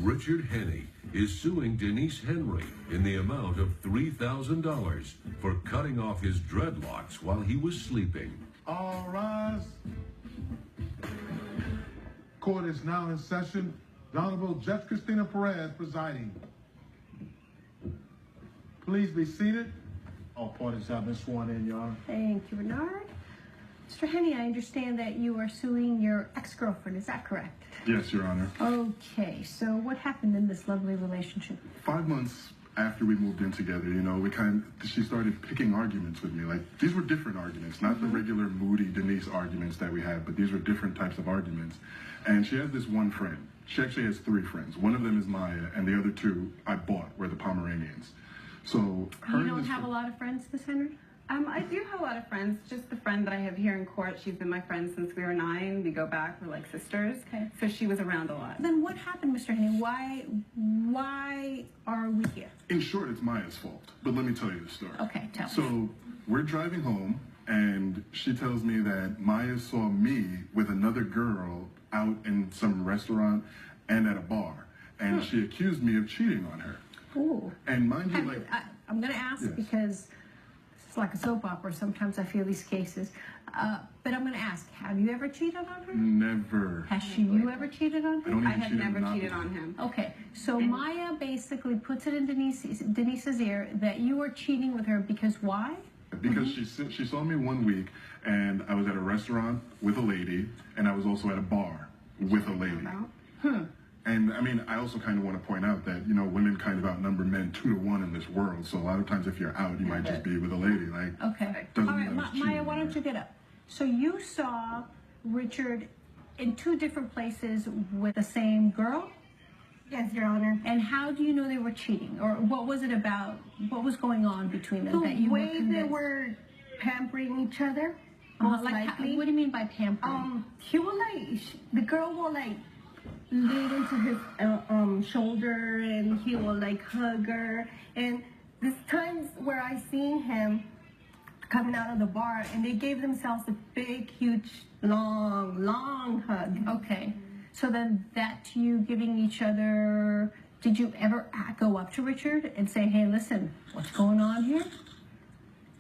Richard Henney is suing Denise Henry in the amount of $3,000 for cutting off his dreadlocks while he was sleeping. All rise. Court is now in session. The Honorable Judge Christina Perez presiding. Please be seated. All parties have been sworn in, Your Honor. Thank you, Bernard. Mr. Henney, I understand that you are suing your ex-girlfriend. Is that correct? Yes, Your Honor. Okay, so what happened in this lovely relationship? 5 months after we moved in together, you know, she started picking arguments with me. Like, these were different arguments, not the regular moody Denise arguments that we had, but these were different types of arguments. And she has this one friend. She actually has 3 friends. One of them is Maya, and the other 2 I bought were the Pomeranians. So her You don't have a lot of friends, Miss Henry? I do have a lot of friends. Just the friend that I have here in court, she's been my friend since we were 9. We go back, we're like sisters. Okay. So she was around a lot. Then what happened, Mr. Henney? Why are we here? In short, it's Maya's fault. But let me tell you the story. Okay, tell me. So we're driving home, and she tells me that Maya saw me with another girl out in some restaurant and at a bar. And she accused me of cheating on her. Ooh. And mind you, I'm going to ask Yes. because it's like a soap opera. Sometimes I feel these cases. But I'm going to ask, have you ever cheated on her? Never. Has you ever cheated on I her? don't I even have cheat never on cheated on him. Okay, so Maya basically puts it in Denise's ear that you were cheating with her because why? Because she saw me one week, and I was at a restaurant with a lady, and I was also at a bar with a lady. And I mean, I also kind of want to point out that, you know, women kind of outnumber men 2 to 1 in this world. So a lot of times if you're out, you might just be with a lady. Like, Okay. doesn't All right, mean I was Maya, cheating why on don't her. you get up? So you saw Richard in 2 different places with the same girl? Yes, Your Honor. And how do you know they were cheating? Or what was it about? What was going on between them that you The were way they convinced? were pampering each other, most likely. What do you mean by pampering? He will the girl will lean into his shoulder, and he will hug her. And there's times where I seen him coming out of the bar, and they gave themselves a big, huge, long hug. Okay. So then that's you giving each other, did you ever go up to Richard and say, hey, listen, what's going on here?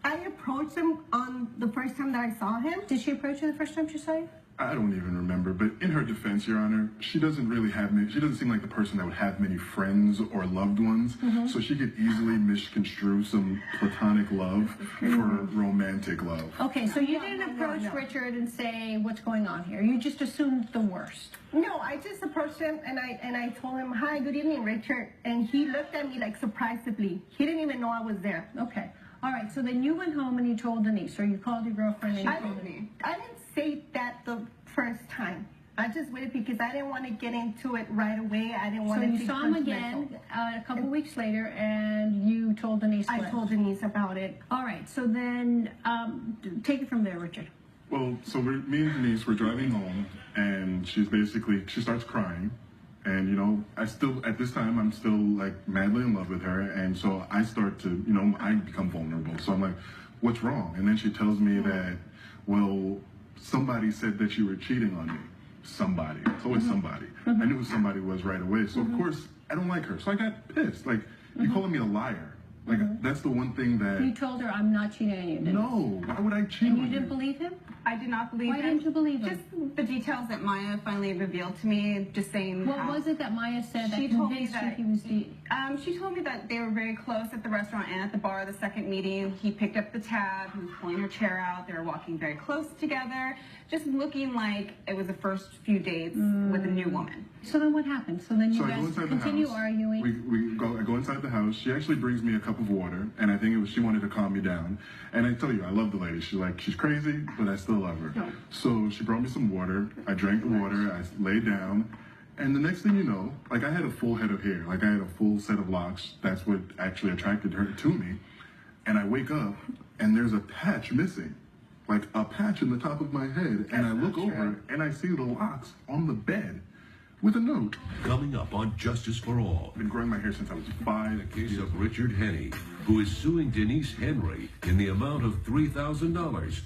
I approached him on the first time that I saw him. Did she approach you the first time she saw you? I don't even remember, but in her defense, Your Honor, she doesn't seem like the person that would have many friends or loved ones, so she could easily misconstrue some platonic love for romantic love. Okay, so you didn't approach Richard and say, what's going on here? You just assumed the worst. No, I just approached him, and I told him, hi, good evening, Richard. And he looked at me surprisedly. He didn't even know I was there. Okay. All right, so then you went home and you told Denise, or you called your girlfriend and you told Denise. I didn't say that the first time. I just waited because I didn't want to get into it right away. I didn't want to be So you saw him again a couple weeks later, and you told Denise I told Denise about it. All right, so then take it from there, Richard. Well, so me and Denise were driving home, and she starts crying. And, you know, at this time, I'm still, madly in love with her. And so I start to, you know, I become vulnerable. So I'm like, what's wrong? And then she tells me that, well, somebody said that you were cheating on me. Somebody. It's always somebody. I knew who somebody was right away. So, of course, I don't like her. So I got pissed. You're calling me a liar. That's the one thing that... You told her, I'm not cheating on you, didn't you? No. Why would I cheat on And you didn't believe him? I did not believe Why didn't you believe him? Just the details that Maya finally revealed to me, just saying What was it that Maya said that She told me convinced you that he was she told me that they were very close at the restaurant and at the bar. The second meeting, he picked up the tab, he was pulling her chair out, they were walking very close together, just looking like it was the first few dates with a new woman. So then what happened? So then you I go guys inside continue the house. arguing. I go inside the house. She actually brings me a cup of water, and I think she wanted to calm me down. And I tell you, I love the lady. She's crazy, but I still love her. So she brought me some water. I drank the water. I laid down. And the next thing you know, I had a full head of hair. I had a full set of locks. That's what actually attracted her to me. And I wake up, and there's a patch missing. A patch in the top of my head. And I look over, and I see the locks on the bed with a note. Coming up on Justice for All. I've been growing my hair since I was 5. The case of Richard Henney, who is suing Denise Henry in the amount of $3,000.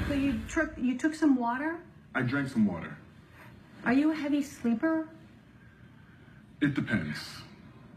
So you took some water? I drank some water. Are you a heavy sleeper? It depends.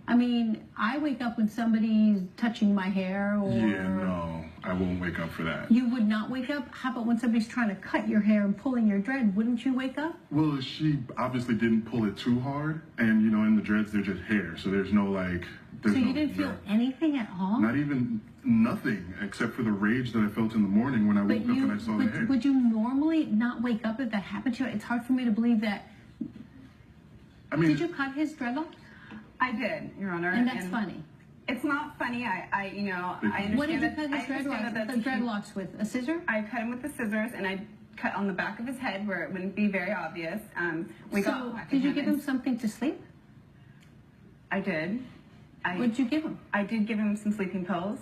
I mean, I wake up when somebody's touching my hair or... Yeah, no, I won't wake up for that. You would not wake up? How about when somebody's trying to cut your hair and pulling your dread? Wouldn't you wake up? Well, she obviously didn't pull it too hard, and you know, in the dreads, they're just hair, so there's no like... So you didn't feel anything at all? Not even nothing, except for the rage that I felt in the morning when I woke up and I saw the hair. Would you normally not wake up if that happened to you? It's hard for me to believe that. I mean, did you cut his dreadlock? I did, Your Honor. And that's funny. It's not funny. I understand. What did you cut his I understand that dreadlocks with? A scissor? I cut him with the scissors, and I cut on the back of his head where it wouldn't be very obvious. Did you give him something to sleep? I did. What did you give him? I did give him some sleeping pills.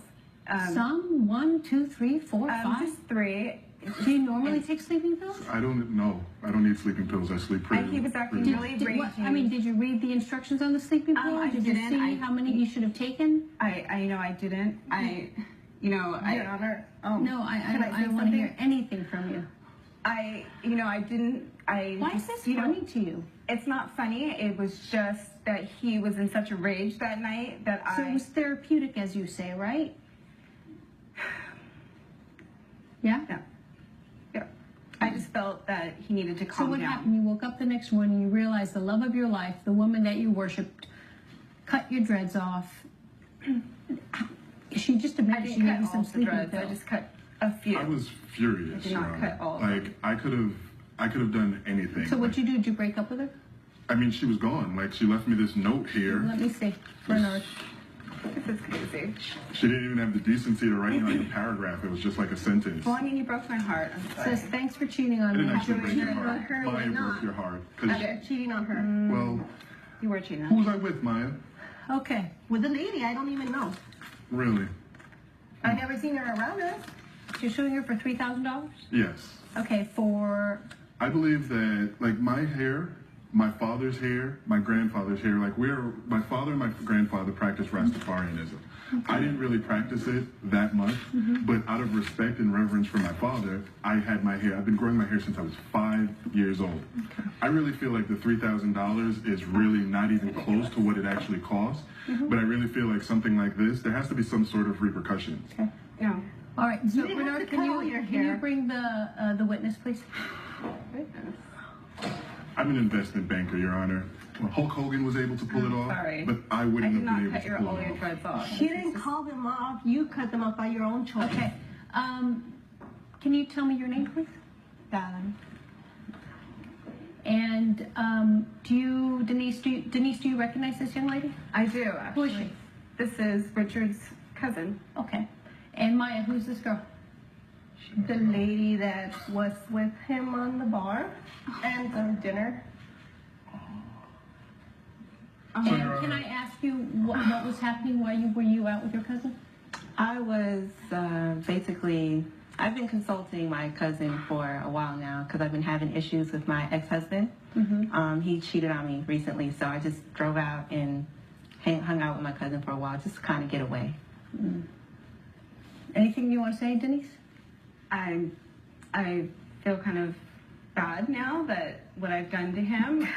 Some? 1, 2, 3, 4, 5? Just 3. Do you normally take sleeping pills? I don't know. I don't need sleeping pills. I sleep pretty. He was acting really raging. Did you read the instructions on the sleeping pill? I did you didn't. see how many you should have taken? I didn't. Your Honor, No, I don't want to hear anything from you. I didn't. Why is this funny to you? It's not funny. It was just that he was in such a rage that night that So it was therapeutic, as you say, right? Yeah? Yeah. Yeah. I just felt that he needed to calm So what down. happened? You woke up the next morning, you realized the love of your life, the woman that you worshipped, cut your dreads off. She just I admitted she didn't gave you cut some all the sleeping dreads. pills. I just cut a few. I was furious. I did not Your cut all of Honor. them. Like I could have done anything. So what'd you do? Did you break up with her? I mean, she was gone. Like she left me this note here. Let me see. Bernard. This is crazy. She didn't even have the decency to write me like a paragraph. It was just like a sentence. Well, I mean, you broke my heart. I'm sorry. Says, thanks for cheating on I didn't me. actually break your cheating on heart. her, Maya why broke not? your heart. 'Cause cheating on her. well, You were cheating who on was me. I with, Maya? Okay. With a lady, I don't even know. Really? I've never seen her around us. You're suing her for $3,000? Yes. Okay, for... I believe that, like, my hair, my father's hair, my grandfather's hair, like, my father and my grandfather practiced Rastafarianism. I didn't really practice it that much, but out of respect and reverence for my father, I had my hair. I've been growing my hair since I was 5 years old. I really feel like the $3,000 is really not even close to what it actually costs, but I really feel like something like this, there has to be some sort of repercussions. Okay. No. All right, so didn't have Bernard, to can cut all your you hair. bring the witness, please? I'm an investment banker, Your Honor. Well, Hulk Hogan was able to pull it off, sorry. but I I wouldn't did have been not able cut to pull all it your off. dreads off. She didn't call them off. You cut them off by your own choice. Okay. Can you tell me your name, please? Darling. And Denise, do you recognize this young lady? I do, Who actually. is she? This is Richard's cousin. Okay. And Maya, who's this girl? The lady that was with him on the bar and on dinner. And can I ask you what was happening while you were out with your cousin? I was basically, I've been consulting my cousin for a while now because I've been having issues with my ex-husband. He cheated on me recently, so I just drove out and hung out with my cousin for a while just to kind of get away. Anything you want to say, Denise? I feel kind of bad now that what I've done to him.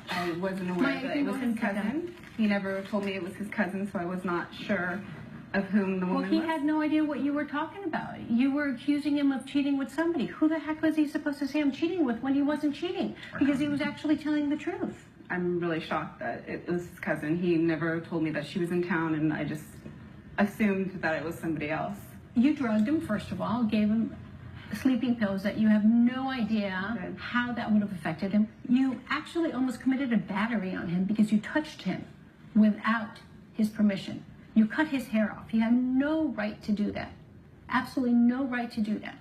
I wasn't aware Maya, that you it was go his ahead and sit cousin. He never told me it was his cousin, so I was not sure of whom the Well, woman he was. had no idea what you were talking about. You were accusing him of cheating with somebody. Who the heck was he supposed to say I'm cheating with when he wasn't cheating? Because he was actually telling the truth. I'm really shocked that it was his cousin. He never told me that she was in town, and I just assumed that it was somebody else. You drugged him, first of all, gave him sleeping pills that you have no idea Good. how that would have affected him. You actually almost committed a battery on him because you touched him without his permission. You cut his hair off. He had no right to do that. Absolutely no right to do that.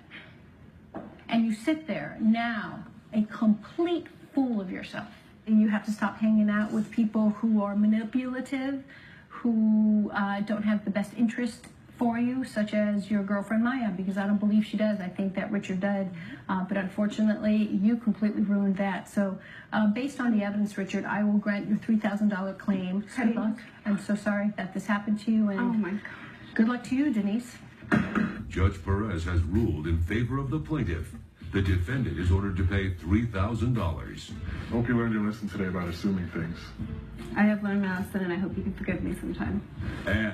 And you sit there now, a complete fool of yourself. And you have to stop hanging out with people who are manipulative, who don't have the best interest for you, such as your girlfriend Maya, because I don't believe she does. I think that Richard did, but unfortunately, you completely ruined that. So, based on the evidence, Richard, I will grant your $3,000 claim. Good luck. I'm so sorry that this happened to you, and Oh my God. good luck to you, Denise. Judge Perez has ruled in favor of the plaintiff. The defendant is ordered to pay $3,000. Hope you learned your lesson today about assuming things. I have learned my lesson, and I hope you can forgive me sometime. And